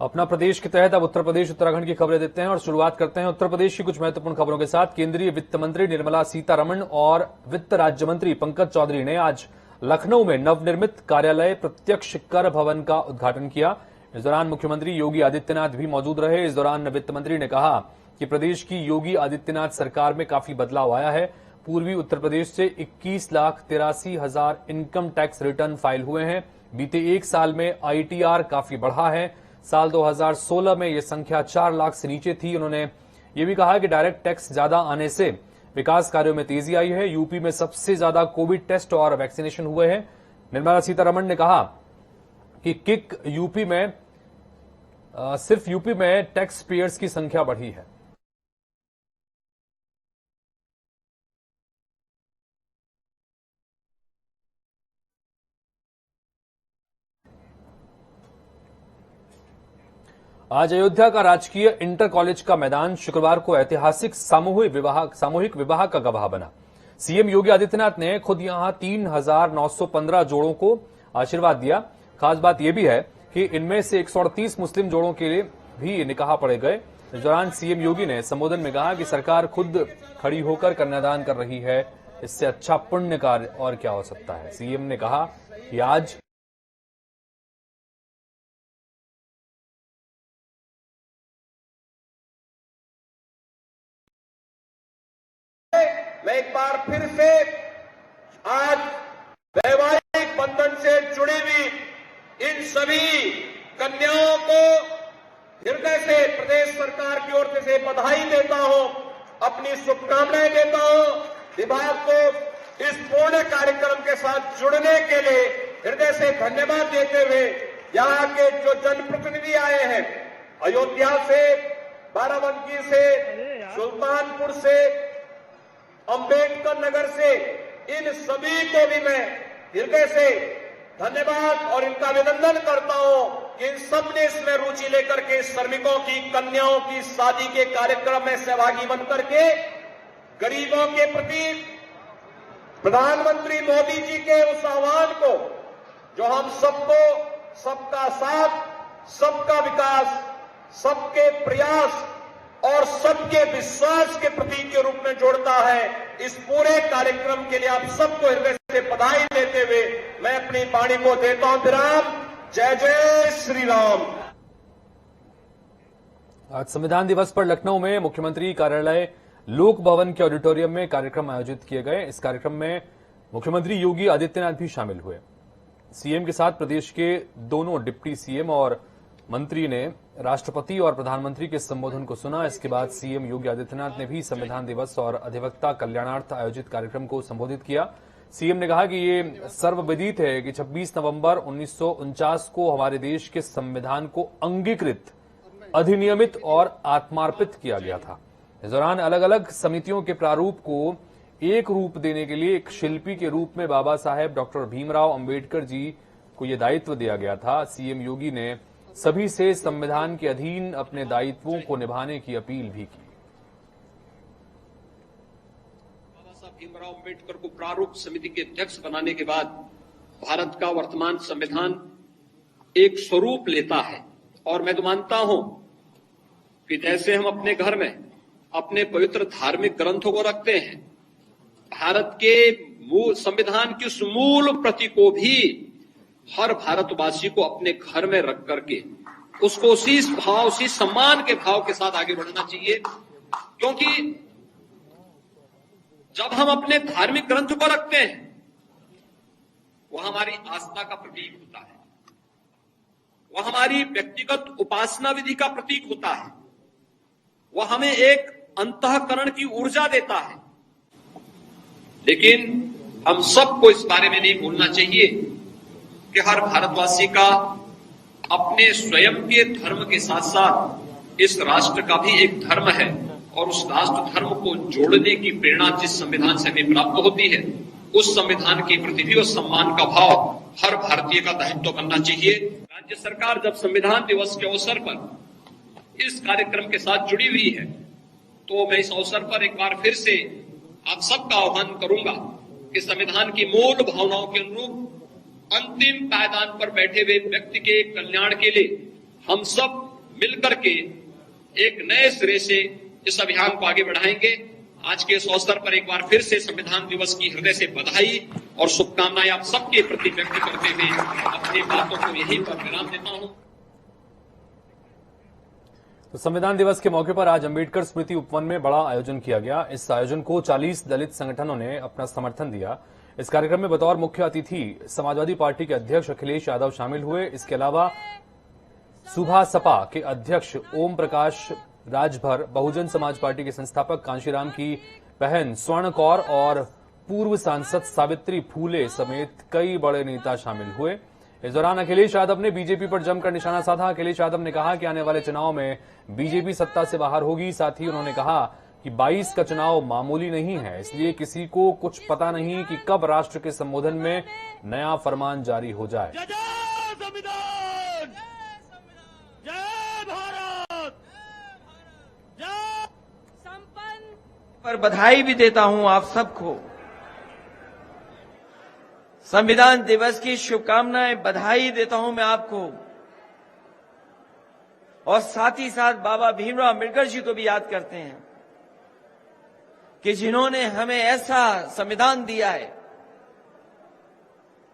अपना प्रदेश के तहत अब उत्तर प्रदेश उत्तराखंड की खबरें देते हैं और शुरुआत करते हैं उत्तर प्रदेश की कुछ महत्वपूर्ण खबरों के साथ। केंद्रीय वित्त मंत्री निर्मला सीतारमण और वित्त राज्य मंत्री पंकज चौधरी ने आज लखनऊ में नवनिर्मित कार्यालय प्रत्यक्ष कर भवन का उद्घाटन किया। इस दौरान मुख्यमंत्री योगी आदित्यनाथ भी मौजूद रहे। इस दौरान वित्त मंत्री ने कहा कि प्रदेश की योगी आदित्यनाथ सरकार में काफी बदलाव आया है। पूर्वी उत्तर प्रदेश से 21,83,000 इनकम टैक्स रिटर्न फाइल हुए हैं। बीते एक साल में ITR काफी बढ़ा है। साल 2016 में यह संख्या 4 लाख से नीचे थी। उन्होंने ये भी कहा कि डायरेक्ट टैक्स ज्यादा आने से विकास कार्यों में तेजी आई है। यूपी में सबसे ज्यादा कोविड टेस्ट और वैक्सीनेशन हुए हैं। निर्मला सीतारमण ने कहा कि सिर्फ यूपी में टैक्स पेयर्स की संख्या बढ़ी है। आज अयोध्या का राजकीय इंटर कॉलेज का मैदान शुक्रवार को ऐतिहासिक सामूहिक विवाह का गवाह बना। सीएम योगी आदित्यनाथ ने खुद यहां 3,915 जोड़ों को आशीर्वाद दिया। खास बात यह भी है कि इनमें से 138 मुस्लिम जोड़ों के लिए भी निकाह पढ़े गए। इस दौरान सीएम योगी ने संबोधन में कहा कि सरकार खुद खड़ी होकर कन्यादान कर रही है। इससे अच्छा पुण्य कार्य और क्या हो सकता है। सीएम ने कहा कि आज मैं एक बार फिर से आज वैवाहिक बंधन से जुड़ी हुई इन सभी कन्याओं को हृदय से प्रदेश सरकार की ओर से बधाई देता हूं, अपनी शुभकामनाएं देता हूं। विभाग को इस पूर्ण कार्यक्रम के साथ जुड़ने के लिए हृदय से धन्यवाद देते हुए यहां के जो जनप्रतिनिधि आए हैं, अयोध्या से, बाराबंकी से, सुल्तानपुर से, अंबेडकर नगर से, इन सभी को भी मैं हृदय से धन्यवाद और इनका अभिनंदन करता हूं कि इन सब ने इसमें रुचि लेकर के श्रमिकों की कन्याओं की शादी के कार्यक्रम में सहभागी बनकर के गरीबों के प्रति प्रधानमंत्री मोदी जी के उस आह्वान को, जो हम सबको सबका साथ, सबका विकास, सबके प्रयास और सबके विश्वास के प्रतीक के रूप में जोड़ता है। इस पूरे कार्यक्रम के लिए आप सबको हृदय से बधाई देते हुए मैं अपनी वाणी को देता हूं विराम। जय जय श्री राम। आज संविधान दिवस पर लखनऊ में मुख्यमंत्री कार्यालय लोक भवन के ऑडिटोरियम में कार्यक्रम आयोजित किए गए। इस कार्यक्रम में मुख्यमंत्री योगी आदित्यनाथ भी शामिल हुए। सीएम के साथ प्रदेश के दोनों डिप्टी सीएम और मंत्री ने राष्ट्रपति और प्रधानमंत्री के संबोधन को सुना। इसके बाद सीएम योगी आदित्यनाथ ने भी संविधान दिवस और अधिवक्ता कल्याणार्थ आयोजित कार्यक्रम को संबोधित किया। सीएम ने कहा कि ये सर्वविदित है कि 26 नवंबर 1949 को हमारे देश के संविधान को अंगीकृत, अधिनियमित और आत्मार्पित किया गया था। इस दौरान अलग अलग समितियों के प्रारूप को एक रूप देने के लिए एक शिल्पी के रूप में बाबा साहेब डॉक्टर भीमराव अंबेडकर जी को यह दायित्व दिया गया था। सीएम योगी ने सभी से संविधान के अधीन अपने दायित्वों को निभाने की अपील भी की। बाबा साहब भीमराव अंबेडकर को प्रारूप समिति के अध्यक्ष बनाने के बाद भारत का वर्तमान संविधान एक स्वरूप लेता है। और मैं तो मानता हूं कि जैसे हम अपने घर में अपने पवित्र धार्मिक ग्रंथों को रखते हैं, भारत के संविधान की उस मूल प्रति को भी हर भारतवासी को अपने घर में रख करके उसको उसी सम्मान के भाव के साथ आगे बढ़ना चाहिए। क्योंकि जब हम अपने धार्मिक ग्रंथ को रखते हैं, वह हमारी आस्था का प्रतीक होता है, वह हमारी व्यक्तिगत उपासना विधि का प्रतीक होता है, वह हमें एक अंतःकरण की ऊर्जा देता है। लेकिन हम सबको इस बारे में नहीं भूलना चाहिए कि हर भारतवासी का अपने स्वयं के धर्म के साथ साथ इस राष्ट्र का भी एक धर्म है। और उस राष्ट्र धर्म को जोड़ने की प्रेरणा जिस संविधान से हमें प्राप्त होती है, उस संविधान के प्रति भी उस सम्मान का भाव हर भारतीय का दायित्व बनना चाहिए। राज्य सरकार जब संविधान दिवस के अवसर पर इस कार्यक्रम के साथ जुड़ी हुई है, तो मैं इस अवसर पर एक बार फिर से आप सबका आह्वान करूंगा कि संविधान की मूल भावनाओं के अनुरूप अंतिम पायदान पर बैठे हुए व्यक्ति के कल्याण के लिए हम सब मिलकर के एक नए सिरे से इस अभियान को आगे बढ़ाएंगे। आज के इस अवसर पर एक बार फिर से संविधान दिवस की हृदय से बधाई और शुभकामनाएं आप सबके प्रति व्यक्त करते हुए अपनी बातों को यहीं पर विराम देता हूं। तो संविधान दिवस के मौके पर आज अंबेडकर स्मृति उपवन में बड़ा आयोजन किया गया। इस आयोजन को 40 दलित संगठनों ने अपना समर्थन दिया। इस कार्यक्रम में बतौर मुख्य अतिथि समाजवादी पार्टी के अध्यक्ष अखिलेश यादव शामिल हुए। इसके अलावा सुभा सपा के अध्यक्ष ओम प्रकाश राजभर, बहुजन समाज पार्टी के संस्थापक कांशीराम की बहन स्वर्ण कौर और पूर्व सांसद सावित्री फूले समेत कई बड़े नेता शामिल हुए। इस दौरान अखिलेश यादव ने बीजेपी पर जमकर निशाना साधा। अखिलेश यादव ने कहा कि आने वाले चुनाव में बीजेपी सत्ता से बाहर होगी। साथ ही उन्होंने कहा कि 22 का चुनाव मामूली नहीं है, इसलिए किसी को कुछ पता नहीं कि कब राष्ट्र के संबोधन में नया फरमान जारी हो जाए। पर बधाई भी देता हूं आप सबको। संविधान दिवस की शुभकामनाएं, बधाई देता हूं मैं आपको। और साथ ही साथ बाबा भीमराव अम्बेडकर जी को भी याद करते हैं कि जिन्होंने हमें ऐसा संविधान दिया है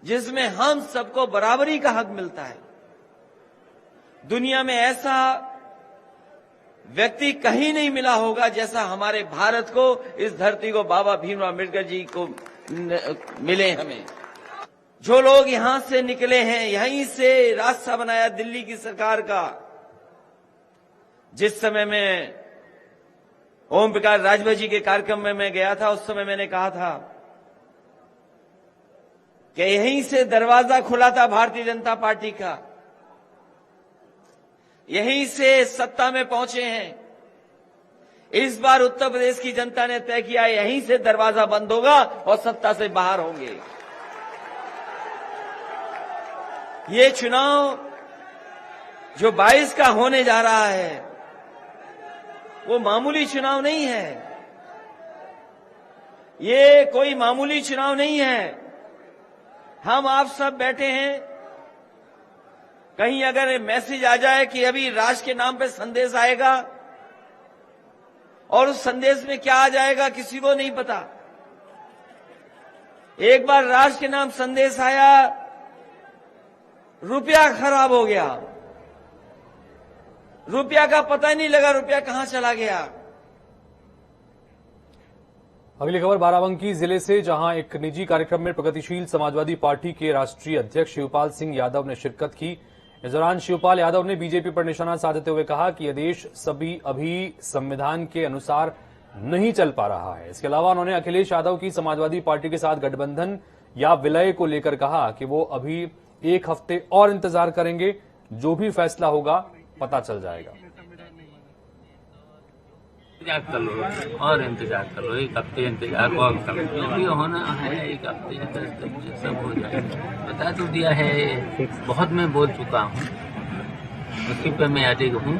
जिसमें हम सबको बराबरी का हक मिलता है। दुनिया में ऐसा व्यक्ति कहीं नहीं मिला होगा जैसा हमारे भारत को, इस धरती को बाबा भीमराव अम्बेडकर जी को मिले हमें। जो लोग यहां से निकले हैं, यहीं से रास्ता बनाया दिल्ली की सरकार का। जिस समय में ओम प्रकाश राजभर जी के कार्यक्रम में मैं गया था, उस समय मैंने कहा था कि यहीं से दरवाजा खुला था भारतीय जनता पार्टी का, यहीं से सत्ता में पहुंचे हैं। इस बार उत्तर प्रदेश की जनता ने तय किया यहीं से दरवाजा बंद होगा और सत्ता से बाहर होंगे। ये चुनाव जो 22 का होने जा रहा है वो मामूली चुनाव नहीं है। ये कोई मामूली चुनाव नहीं है। हम आप सब बैठे हैं, कहीं अगर मैसेज आ जाए कि अभी राष्ट्र के नाम पे संदेश आएगा और उस संदेश में क्या आ जाएगा किसी को नहीं पता। एक बार राष्ट्र के नाम संदेश आया, रुपया खराब हो गया, रुपया का पता ही नहीं लगा रुपया कहां चला गया। अगली खबर बाराबंकी जिले से, जहां एक निजी कार्यक्रम में प्रगतिशील समाजवादी पार्टी के राष्ट्रीय अध्यक्ष शिवपाल सिंह यादव ने शिरकत की। इस दौरान शिवपाल यादव ने बीजेपी पर निशाना साधते हुए कहा कि यह देश अभी संविधान के अनुसार नहीं चल पा रहा है। इसके अलावा उन्होंने अखिलेश यादव की समाजवादी पार्टी के साथ गठबंधन या विलय को लेकर कहा कि वो अभी 1 हफ्ते और इंतजार करेंगे, जो भी फैसला होगा पता चल जाएगा। इंतजार कर लो और इंतजार कर लो, 1 हफ्ते इंतजार और कर लो, जो भी होना है 1 हफ्ते 10 दिन सब हो जाएगा। बता तो दिया है, बहुत मैं बोल चुका हूँ, उसी पे मैं अडिग हूँ।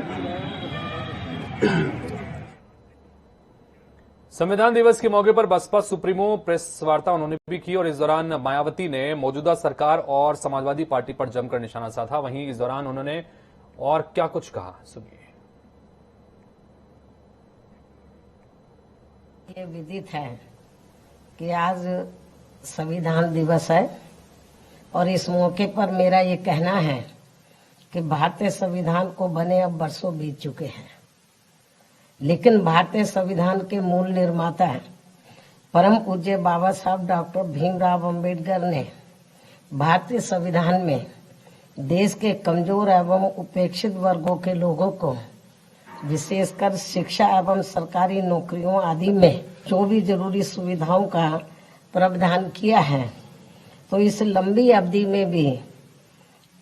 संविधान दिवस के मौके पर बसपा सुप्रीमो प्रेस वार्ता उन्होंने भी की और इस दौरान मायावती ने मौजूदा सरकार और समाजवादी पार्टी पर जमकर निशाना साधा। वहीं इस दौरान उन्होंने और क्या कुछ कहा, सुनिए। ये विदित है कि आज संविधान दिवस है और इस मौके पर मेरा ये कहना है कि भारतीय संविधान को बने अब वर्षों बीत चुके हैं, लेकिन भारतीय संविधान के मूल निर्माता परम पूज्य बाबा साहब डॉक्टर भीमराव अम्बेडकर ने भारतीय संविधान में देश के कमजोर एवं उपेक्षित वर्गों के लोगों को विशेषकर शिक्षा एवं सरकारी नौकरियों आदि में जो भी जरूरी सुविधाओं का प्रावधान किया है, तो इस लंबी अवधि में भी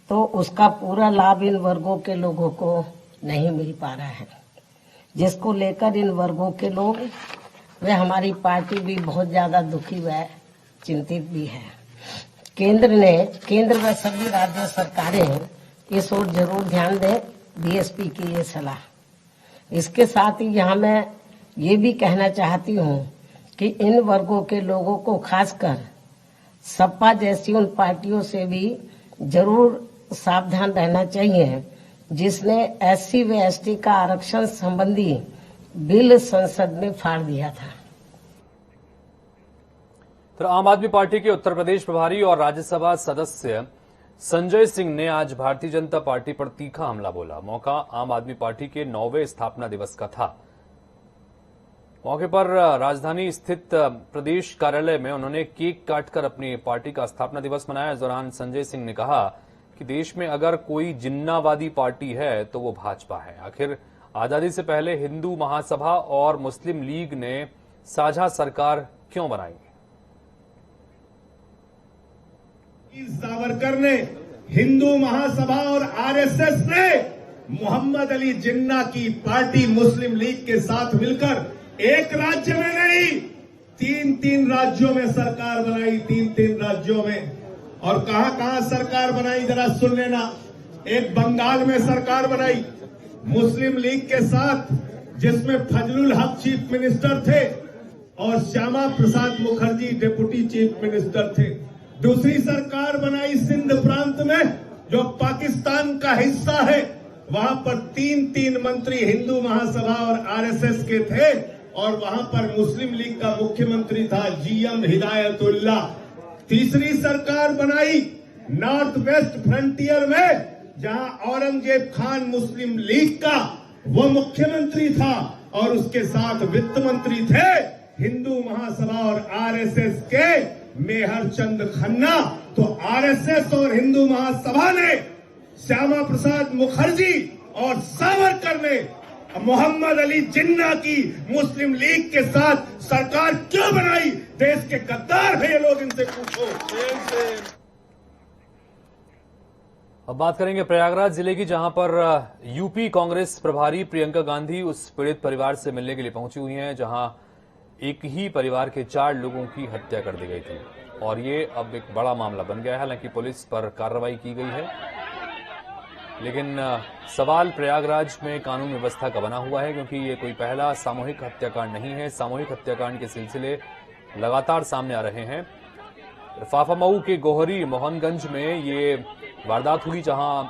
तो उसका पूरा लाभ इन वर्गों के लोगों को नहीं मिल पा रहा है, जिसको लेकर इन वर्गों के लोग वे हमारी पार्टी भी बहुत ज्यादा दुखी व चिंतित भी है। केंद्र व सभी राज्य सरकारें इस ओर जरूर ध्यान दें, बीएसपी की ये सलाह। इसके साथ ही यहाँ मैं ये भी कहना चाहती हूँ कि इन वर्गों के लोगों को खासकर सपा जैसी उन पार्टियों से भी जरूर सावधान रहना चाहिए जिसने SC व ST का आरक्षण संबंधी बिल संसद में फाड़ दिया था। तो आम आदमी पार्टी के उत्तर प्रदेश प्रभारी और राज्यसभा सदस्य संजय सिंह ने आज भारतीय जनता पार्टी पर तीखा हमला बोला। मौका आम आदमी पार्टी के 9वें स्थापना दिवस का था। मौके पर राजधानी स्थित प्रदेश कार्यालय में उन्होंने केक काटकर अपनी पार्टी का स्थापना दिवस मनाया। इस दौरान संजय सिंह ने कहा कि देश में अगर कोई जिन्नावादी पार्टी है तो वो भाजपा है। आखिर आजादी से पहले हिंदू महासभा और मुस्लिम लीग ने साझा सरकार क्यों बनाई? सावरकर ने, हिंदू महासभा और आरएसएस ने मोहम्मद अली जिन्ना की पार्टी मुस्लिम लीग के साथ मिलकर एक राज्य में नहीं, 3 राज्यों में सरकार बनाई। 3 राज्यों में। और कहां सरकार बनाई जरा सुन लेना। एक बंगाल में सरकार बनाई मुस्लिम लीग के साथ, जिसमें फजलुल हक चीफ मिनिस्टर थे और Shyama Prasad Mukherjee deputy chief minister थे। दूसरी सरकार बनाई सिंध प्रांत में, जो पाकिस्तान का हिस्सा है। वहां पर 3 मंत्री हिंदू महासभा और आरएसएस के थे और वहां पर मुस्लिम लीग का मुख्यमंत्री था GM हिदायतुल्ला। तीसरी सरकार बनाई नॉर्थ वेस्ट फ्रंटियर में, जहां औरंगजेब खान मुस्लिम लीग का वो मुख्यमंत्री था और उसके साथ वित्त मंत्री थे हिंदू महासभा और आरएसएस के मेहर चंद खन्ना। तो आरएसएस और हिंदू महासभा ने, श्यामा प्रसाद मुखर्जी और सावरकर ने मोहम्मद अली जिन्ना की मुस्लिम लीग के साथ सरकार क्यों बनाई? देश के गद्दार है ये लोग, इनसे पूछो। अब बात करेंगे प्रयागराज जिले की, जहां पर यूपी कांग्रेस प्रभारी प्रियंका गांधी उस पीड़ित परिवार से मिलने के लिए पहुंची हुई हैं जहां एक ही परिवार के 4 लोगों की हत्या कर दी गई थी और ये अब एक बड़ा मामला बन गया है। हालांकि पुलिस पर कार्रवाई की गई है, लेकिन सवाल प्रयागराज में कानून व्यवस्था का बना हुआ है, क्योंकि ये कोई पहला सामूहिक हत्याकांड नहीं है। सामूहिक हत्याकांड के सिलसिले लगातार सामने आ रहे हैं। फाफामऊ के गोहरी मोहनगंज में ये वारदात हुई, जहां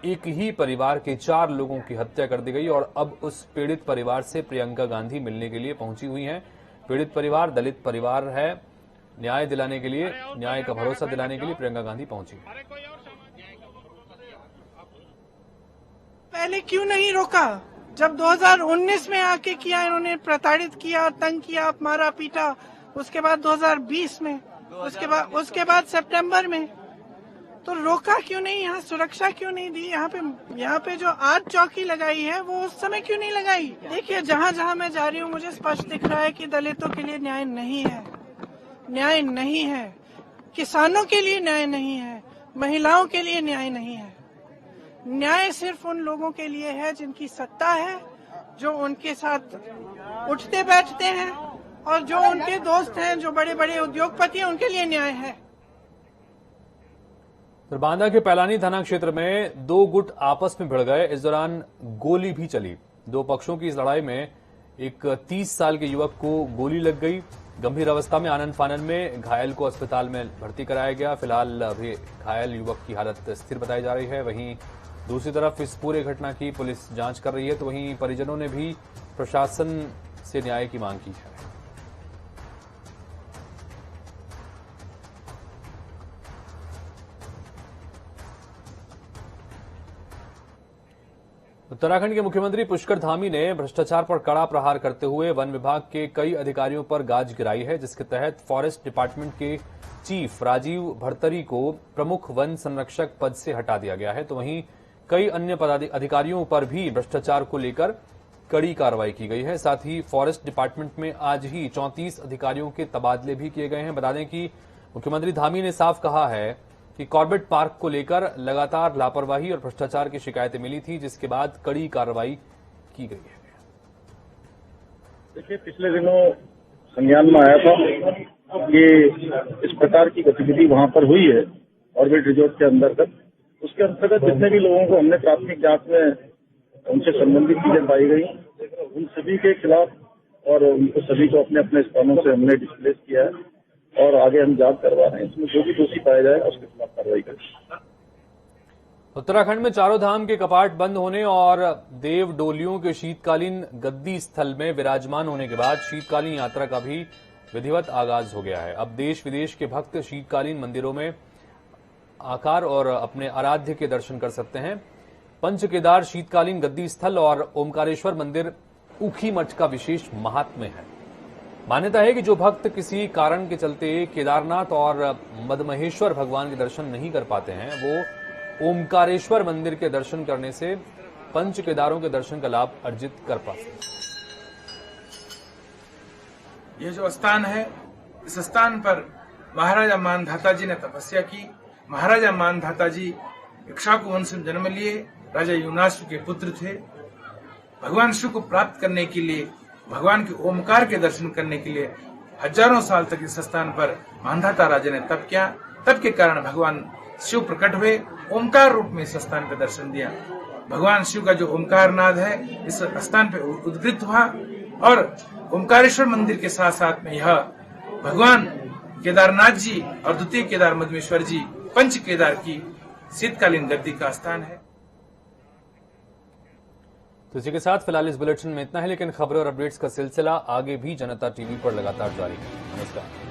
एक ही परिवार के 4 लोगों की हत्या कर दी गई और अब उस पीड़ित परिवार से प्रियंका गांधी मिलने के लिए पहुंची हुई हैं। पीड़ित परिवार दलित परिवार है। न्याय दिलाने के लिए, न्याय का भरोसा दिलाने के लिए प्रियंका गांधी पहुंची। पहले क्यों नहीं रोका? जब 2019 में आके किया, इन्होंने प्रताड़ित किया, तंग किया, मारा पीटा। उसके बाद 2020 में, उसके बाद सितंबर में, तो रोका क्यों नहीं? यहाँ सुरक्षा क्यों नहीं दी? यहाँ पे जो आज चौकी लगाई है वो उस समय क्यों नहीं लगाई? देखिए, जहाँ जहाँ मैं जा रही हूँ मुझे स्पष्ट दिख रहा है कि दलितों के लिए न्याय नहीं है, न्याय नहीं है, किसानों के लिए न्याय नहीं है, महिलाओं के लिए न्याय नहीं है। न्याय सिर्फ उन लोगों के लिए है जिनकी सत्ता है, जो उनके साथ उठते बैठते हैं और जो उनके दोस्त हैं, जो बड़े बड़े उद्योगपति हैं, उनके लिए न्याय है। तो बांदा के पैलानी थाना क्षेत्र में 2 गुट आपस में भिड़ गए। इस दौरान गोली भी चली। 2 पक्षों की इस लड़ाई में एक 30 साल के युवक को गोली लग गई। गंभीर अवस्था में आनन फानन में घायल को अस्पताल में भर्ती कराया गया। फिलहाल अभी घायल युवक की हालत स्थिर बताई जा रही है। वहीं दूसरी तरफ इस पूरे घटना की पुलिस जांच कर रही है, तो वहीं परिजनों ने भी प्रशासन से न्याय की मांग की है। उत्तराखंड के मुख्यमंत्री पुष्कर धामी ने भ्रष्टाचार पर कड़ा प्रहार करते हुए वन विभाग के कई अधिकारियों पर गाज गिराई है, जिसके तहत फॉरेस्ट डिपार्टमेंट के चीफ राजीव भरतरी को प्रमुख वन संरक्षक पद से हटा दिया गया है। तो वहीं कई अन्य अधिकारियों पर भी भ्रष्टाचार को लेकर कड़ी कार्रवाई की गई है। साथ ही फॉरेस्ट डिपार्टमेंट में आज ही 34 अधिकारियों के तबादले भी किए गए हैं। बता दें कि मुख्यमंत्री धामी ने साफ कहा है कि कॉर्बेट पार्क को लेकर लगातार लापरवाही और भ्रष्टाचार की शिकायतें मिली थी, जिसके बाद कड़ी कार्रवाई की गई है। देखिए, पिछले दिनों संज्ञान में आया था कि इस प्रकार की गतिविधि वहां पर हुई है ऑर्बिट रिजॉर्ट के अंतर्गत। उसके अंतर्गत जितने भी लोगों को हमने प्राथमिक जांच में उनसे संबंधित चीजें पाई गई, उन सभी के खिलाफ और उनको सभी को अपने अपने स्थानों से हमने डिस्प्लेस किया है और आगे हम जांच करवा रहे हैं। इसमें जो भी दोषी पाया जाएगा उसके खिलाफ कार्रवाई करेंगे। उत्तराखंड में चारों धाम के कपाट बंद होने और देव डोलियों के शीतकालीन गद्दी स्थल में विराजमान होने के बाद शीतकालीन यात्रा का भी विधिवत आगाज हो गया है। अब देश विदेश के भक्त शीतकालीन मंदिरों में आकर और अपने आराध्य के दर्शन कर सकते हैं। पंच केदार शीतकालीन गद्दी स्थल और ओमकारेश्वर मंदिर ऊखी मठ का विशेष महात्म्य है। मान्यता है कि जो भक्त किसी कारण के चलते केदारनाथ और मदमहेश्वर भगवान के दर्शन नहीं कर पाते हैं, वो ओमकारेश्वर मंदिर के दर्शन करने से पंच केदारों के दर्शन का लाभ अर्जित कर पाते हैं। ये जो स्थान है, इस स्थान पर महाराजा मानधाता जी ने तपस्या की। महाराजा मानधाता जी इक्ष्वाकु वंश में जन्म लिए राजा युनाश्व के पुत्र थे। भगवान शिव को प्राप्त करने के लिए, भगवान के ओमकार के दर्शन करने के लिए हजारों साल तक इस स्थान पर मानधाता राजा ने तप किया। तप के कारण भगवान शिव प्रकट हुए, ओमकार रूप में इस स्थान पर दर्शन दिया। भगवान शिव का जो ओमकार नाद है इस स्थान पर उद्गृत हुआ और ओमकारेश्वर मंदिर के साथ साथ में यह भगवान केदारनाथ जी और द्वितीय केदार मदमेश्वर जी पंच केदार की शीतकालीन गद्दी का स्थान है। तो इसी के साथ फिलहाल इस बुलेटिन में इतना है, लेकिन खबरों और अपडेट्स का सिलसिला आगे भी जनता टीवी पर लगातार जारी है। नमस्कार।